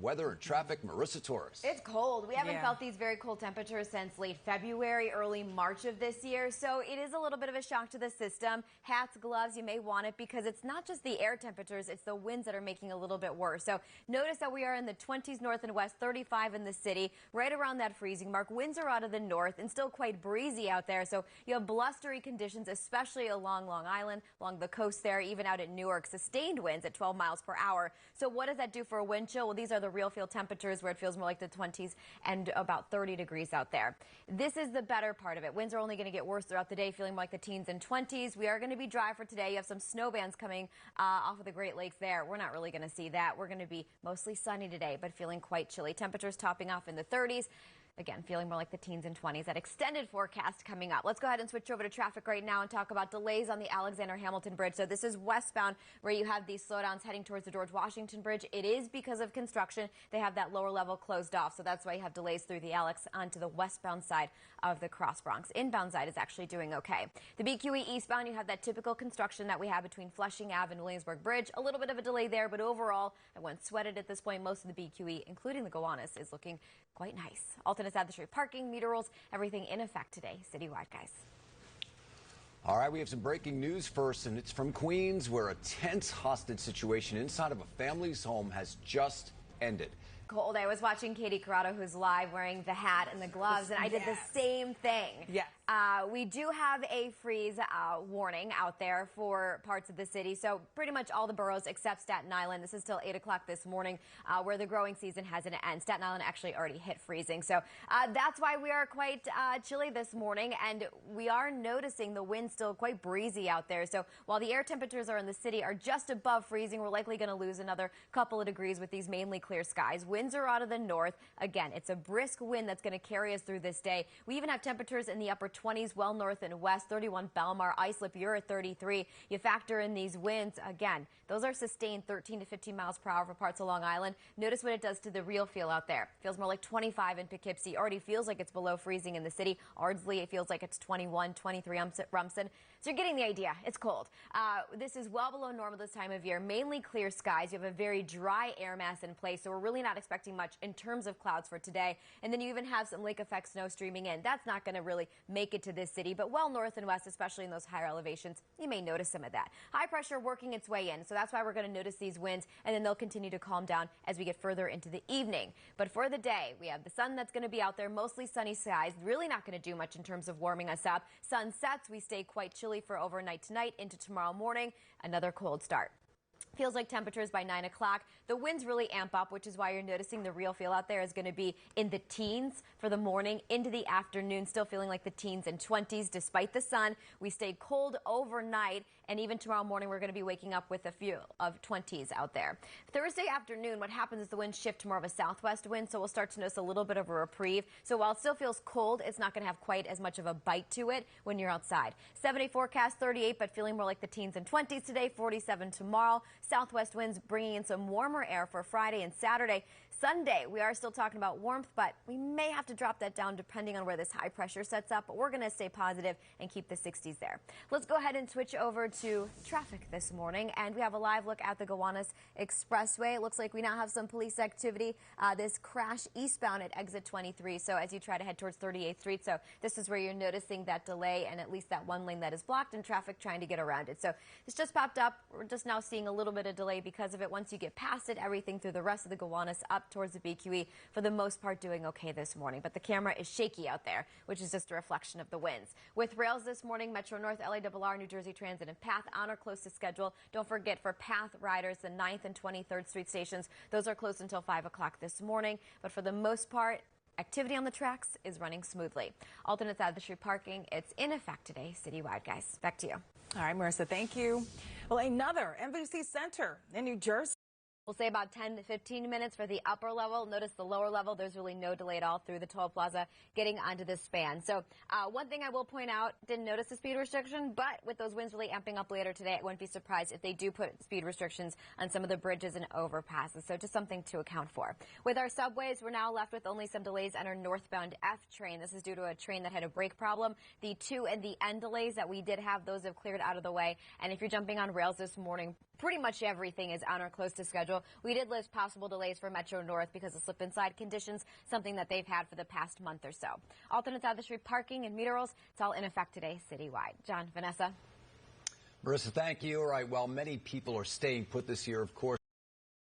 weather and traffic, Marissa Torres. It's cold. We haven't felt these very cold temperatures since late February, early March of this year. So it is a little bit of a shock to the system. Hats, gloves, you may want it because it's not just the air temperatures, it's the winds that are making it a little bit worse. So notice that we are in the 20s north and west, 35 in the city, right around that freezing mark. Winds are out of the north and still quite breezy out there. So you have blustery conditions, especially along Long Island, along the coast there, even out at Newark. Sustained winds at 12 miles per hour. So what does that do for a wind chill? Well, these are the real field temperatures where it feels more like the 20s and about 30 degrees out there. This is the better part of it. Winds are only going to get worse throughout the day, feeling more like the teens and 20s. We are going to be dry for today. You have some snow bands coming off of the Great Lakes there. We're not really going to see that. We're going to be mostly sunny today, but feeling quite chilly. Temperatures topping off in the 30s. Again, feeling more like the teens and 20s. That extended forecast coming up. Let's go ahead and switch over to traffic right now and talk about delays on the Alexander Hamilton Bridge. So this is westbound where you have these slowdowns heading towards the George Washington Bridge. It is because of construction. They have that lower level closed off. So that's why you have delays through the Alex onto the westbound side of the Cross Bronx. Inbound side is actually doing okay. The BQE eastbound, you have that typical construction that we have between Flushing Ave and Williamsburg Bridge. A little bit of a delay there, but overall, I went sweated at this point. Most of the BQE, including the Gowanus, is looking quite nice. Alternates at the street parking, meter rules, everything in effect today, citywide, guys. All right, we have some breaking news first, and it's from Queens, where a tense hostage situation inside of a family's home has just ended. Cold. I was watching Katie Corrado, who's live, wearing the hat and the gloves, and I did the same thing. Yes. We do have a freeze warning out there for parts of the city, so pretty much all the boroughs except Staten Island. This is till 8 o'clock this morning, where the growing season has an end. Staten Island actually already hit freezing, so that's why we are quite chilly this morning, and we are noticing the wind still quite breezy out there. So while the air temperatures are in the city are just above freezing, we're likely going to lose another couple of degrees with these mainly clear skies. Winds are out of the north. Again, it's a brisk wind that's going to carry us through this day. We even have temperatures in the upper 20s, well north and west. 31 Belmar, Islip, you're at 33. You factor in these winds, again, those are sustained 13 to 15 miles per hour for parts of Long Island. Notice what it does to the real feel out there. Feels more like 25 in Poughkeepsie. Already feels like it's below freezing in the city. Ardsley, it feels like it's 21, 23 Rumson. So you're getting the idea. It's cold. This is well below normal this time of year. Mainly clear skies. You have a very dry air mass in place, so we're really not expecting much in terms of clouds for today. And then you even have some lake effect snow streaming in. That's not going to really make it to this city, but well north and west, especially in those higher elevations, you may notice some of that. High pressure working its way in, so that's why we're going to notice these winds, and then they'll continue to calm down as we get further into the evening. But for the day, we have the sun that's going to be out there, mostly sunny skies, really not going to do much in terms of warming us up. Sun sets, we stay quite chilly for overnight tonight into tomorrow morning. Another cold start. Feels like temperatures by 9 o'clock. The winds really amp up, which is why you're noticing the real feel out there is going to be in the teens for the morning into the afternoon. Still feeling like the teens and 20s despite the sun. We stayed cold overnight, and even tomorrow morning we're going to be waking up with a few of 20s out there. Thursday afternoon, what happens is the winds shift to more of a southwest wind, so we'll start to notice a little bit of a reprieve. So while it still feels cold, it's not going to have quite as much of a bite to it when you're outside. 70 forecast, 38, but feeling more like the teens and 20s today, 47 tomorrow. Southwest winds bringing in some warmer air for Friday and Saturday. Sunday, we are still talking about warmth, but we may have to drop that down depending on where this high pressure sets up. But we're going to stay positive and keep the 60s there. Let's go ahead and switch over to traffic this morning. And we have a live look at the Gowanus Expressway. It looks like we now have some police activity. This crash eastbound at exit 23. So as you try to head towards 38th Street. So this is where you're noticing that delay and at least that one lane that is blocked and traffic trying to get around it. So this just popped up. We're just now seeing a little bit of delay because of it. Once you get past it, everything through the rest of the Gowanus up towards the BQE, for the most part, doing okay this morning. But the camera is shaky out there, which is just a reflection of the winds. With rails this morning, Metro North, LARR, New Jersey Transit, and PATH on or close to schedule. Don't forget for PATH riders, the 9th and 23rd Street stations, those are closed until 5 o'clock this morning. But for the most part, activity on the tracks is running smoothly. Alternates out of the street parking, it's in effect today, citywide, guys. Back to you. All right, Marissa, thank you. Well, another MVC Center in New Jersey. We'll say about 10 to 15 minutes for the upper level. Notice the lower level, there's really no delay at all through the toll plaza getting onto the span. So one thing I will point out, didn't notice the speed restriction, but with those winds really amping up later today, I wouldn't be surprised if they do put speed restrictions on some of the bridges and overpasses. So just something to account for. With our subways, we're now left with only some delays on our northbound F train. This is due to a train that had a brake problem. The to and the end delays that we did have, those have cleared out of the way. And if you're jumping on rails this morning, Pretty much everything is on or close to schedule. We did list possible delays for Metro North because of slip inside conditions, something that they've had for the past month or so. Alternates out the street parking and meter rolls, it's all in effect today citywide. John, Vanessa. Marissa, thank you. All right, well, many people are staying put this year, of course.